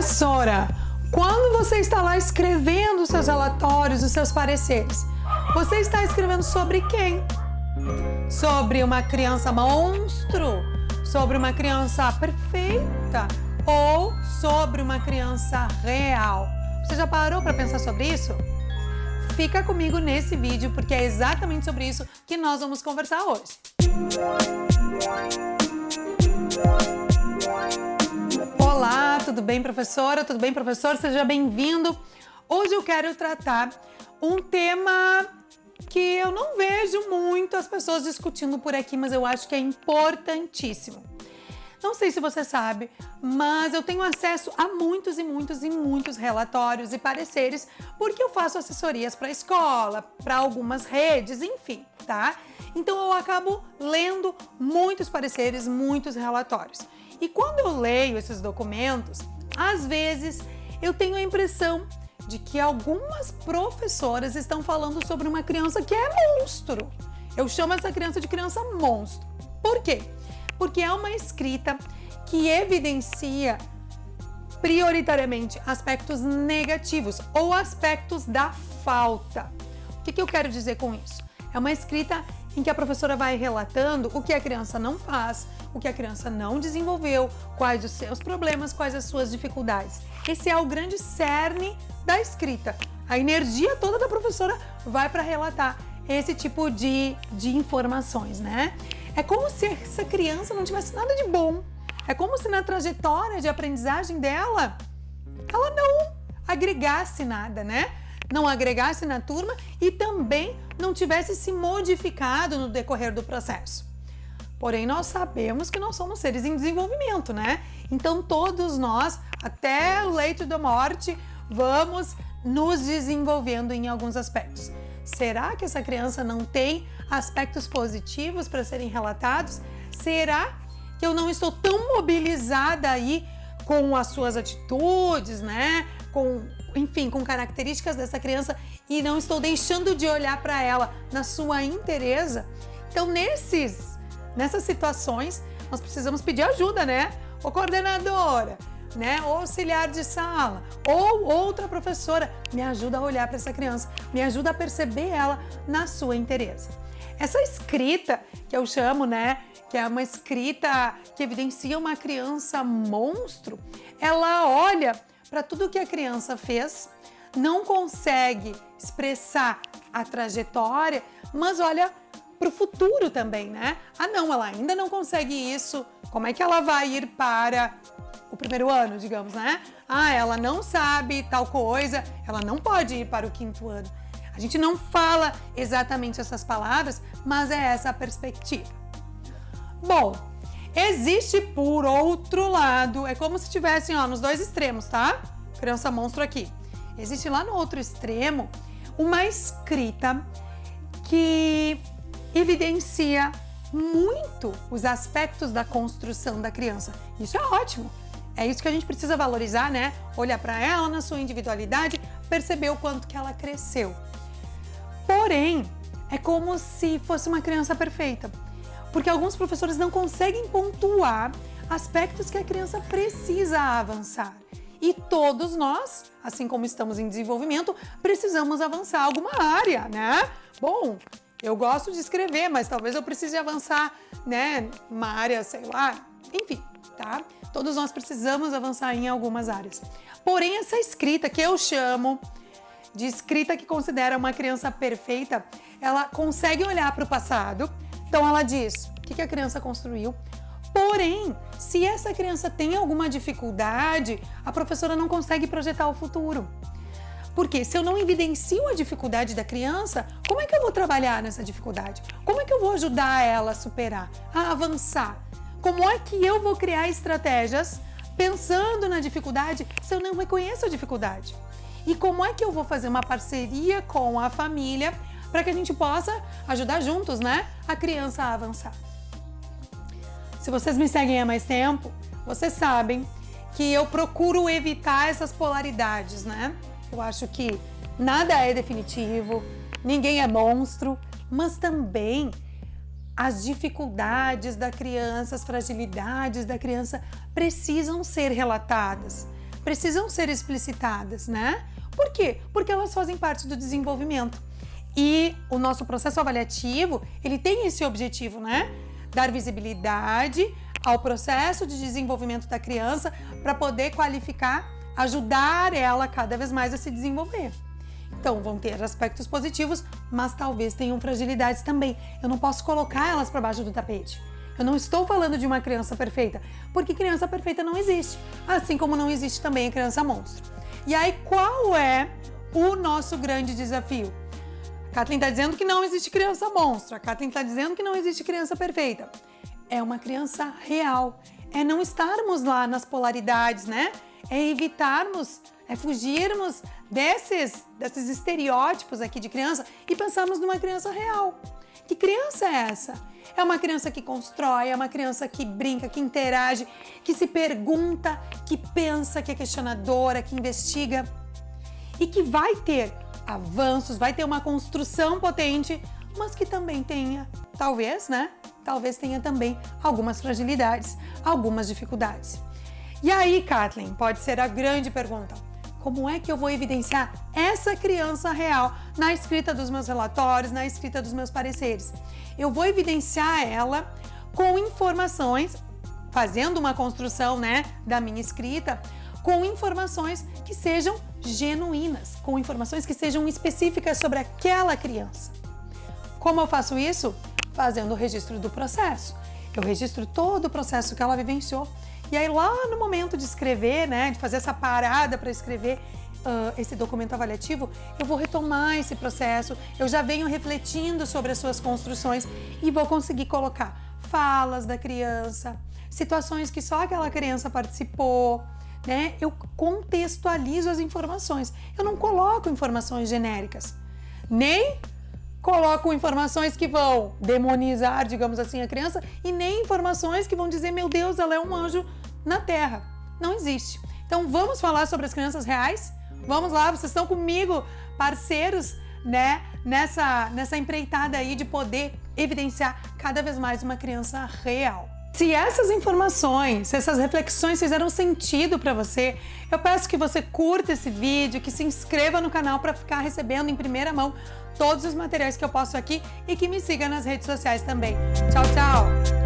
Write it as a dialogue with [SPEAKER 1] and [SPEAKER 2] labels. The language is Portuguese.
[SPEAKER 1] Professora, quando você está lá escrevendo os seus relatórios, os seus pareceres, você está escrevendo sobre quem? Sobre uma criança monstro? Sobre uma criança perfeita? Ou sobre uma criança real? Você já parou para pensar sobre isso? Fica comigo nesse vídeo porque é exatamente sobre isso que nós vamos conversar hoje. Olá, tudo bem, professora? Tudo bem, professor? Seja bem-vindo. Hoje eu quero tratar um tema que eu não vejo muito as pessoas discutindo por aqui, mas eu acho que é importantíssimo. Não sei se você sabe, mas eu tenho acesso a muitos relatórios e pareceres, porque eu faço assessorias para a escola, para algumas redes, enfim, tá? Então eu acabo lendo muitos pareceres, muitos relatórios. E quando eu leio esses documentos, às vezes eu tenho a impressão de que algumas professoras estão falando sobre uma criança que é monstro. Eu chamo essa criança de criança monstro. Por quê? Porque é uma escrita que evidencia prioritariamente aspectos negativos ou aspectos da falta. O que eu quero dizer com isso? É uma escrita em que a professora vai relatando o que a criança não faz, o que a criança não desenvolveu, quais os seus problemas, quais as suas dificuldades. Esse é o grande cerne da escrita. A energia toda da professora vai para relatar esse tipo de informações, né? É como se essa criança não tivesse nada de bom. É como se na trajetória de aprendizagem dela, ela não agregasse nada, né? Não agregasse na turma e também não tivesse se modificado no decorrer do processo. Porém, nós sabemos que nós somos seres em desenvolvimento, né? Então, todos nós, até o leito da morte, vamos nos desenvolvendo em alguns aspectos. Será que essa criança não tem aspectos positivos para serem relatados? Será que eu não estou tão mobilizada aí com as suas atitudes, né? Enfim, com características dessa criança e não estou deixando de olhar para ela na sua inteireza? Então, nessas situações, nós precisamos pedir ajuda, né? Ô coordenadora, né? Ou auxiliar de sala, ou outra professora, me ajuda a olhar para essa criança, me ajuda a perceber ela na sua inteireza. Essa escrita que eu chamo, né? Que é uma escrita que evidencia uma criança monstro, ela olha para tudo que a criança fez, não consegue expressar a trajetória, mas olha para o futuro também, né? Ah, não, ela ainda não consegue isso, como é que ela vai ir para o primeiro ano, digamos, né? Ah, ela não sabe tal coisa, ela não pode ir para o quinto ano. A gente não fala exatamente essas palavras, mas é essa a perspectiva. Bom, existe por outro lado, é como se tivessem, ó, nos dois extremos, tá? Criança monstro aqui. Existe lá no outro extremo uma escrita que evidencia muito os aspectos da construção da criança. Isso é ótimo. É isso que a gente precisa valorizar, né? Olhar para ela na sua individualidade, perceber o quanto que ela cresceu. Porém, é como se fosse uma criança perfeita, porque alguns professores não conseguem pontuar aspectos que a criança precisa avançar. E todos nós, assim como estamos em desenvolvimento, precisamos avançar alguma área, né? Bom, eu gosto de escrever, mas talvez eu precise avançar, né? Uma área, sei lá, enfim, tá? Todos nós precisamos avançar em algumas áreas. Porém, essa escrita que eu chamo de escrita que considera uma criança perfeita, ela consegue olhar para o passado. Então ela diz o que a criança construiu. Porém, se essa criança tem alguma dificuldade, a professora não consegue projetar o futuro. Porque se eu não evidencio a dificuldade da criança, como é que eu vou trabalhar nessa dificuldade? Como é que eu vou ajudar ela a superar, a avançar? Como é que eu vou criar estratégias pensando na dificuldade se eu não reconheço a dificuldade? E como é que eu vou fazer uma parceria com a família para que a gente possa ajudar juntos, né, a criança a avançar? Se vocês me seguem há mais tempo, vocês sabem que eu procuro evitar essas polaridades, né? Eu acho que nada é definitivo, ninguém é monstro, mas também as dificuldades da criança, as fragilidades da criança precisam ser relatadas. precisam ser explicitadas, né? Por quê? Porque elas fazem parte do desenvolvimento. E o nosso processo avaliativo, ele tem esse objetivo, né? Dar visibilidade ao processo de desenvolvimento da criança para poder qualificar, ajudar ela cada vez mais a se desenvolver. Então, vão ter aspectos positivos, mas talvez tenham fragilidades também. Eu não posso colocar elas para baixo do tapete. Eu não estou falando de uma criança perfeita, porque criança perfeita não existe, assim como não existe também a criança monstro. E aí, qual é o nosso grande desafio? A Kathleen está dizendo que não existe criança monstro, a Kathleen está dizendo que não existe criança perfeita. É uma criança real, é não estarmos lá nas polaridades, né? É evitarmos, é fugirmos desses estereótipos aqui de criança e pensarmos numa criança real. Que criança é essa? É uma criança que constrói, é uma criança que brinca, que interage, que se pergunta, que pensa, que é questionadora, que investiga e que vai ter avanços, vai ter uma construção potente, mas que também tenha, talvez, né? Talvez tenha também algumas fragilidades, algumas dificuldades. E aí, Kathleen, pode ser a grande pergunta. Como é que eu vou evidenciar essa criança real na escrita dos meus relatórios, na escrita dos meus pareceres? Eu vou evidenciar ela com informações, fazendo uma construção, né, da minha escrita, com informações que sejam genuínas, com informações que sejam específicas sobre aquela criança. Como eu faço isso? Fazendo o registro do processo. Eu registro todo o processo que ela vivenciou. E aí, lá no momento de escrever, né, de fazer essa parada para escrever esse documento avaliativo, eu vou retomar esse processo, eu já venho refletindo sobre as suas construções e vou conseguir colocar falas da criança, situações que só aquela criança participou, né? Eu contextualizo as informações. Eu não coloco informações genéricas, nem coloco informações que vão demonizar, digamos assim, a criança e nem informações que vão dizer, meu Deus, ela é um anjo na Terra. Não existe. Então, vamos falar sobre as crianças reais? Vamos lá, vocês estão comigo, parceiros, né, nessa empreitada aí de poder evidenciar cada vez mais uma criança real. Se essas informações, se essas reflexões fizeram sentido para você, eu peço que você curta esse vídeo, que se inscreva no canal para ficar recebendo em primeira mão todos os materiais que eu posto aqui e que me siga nas redes sociais também. Tchau, tchau!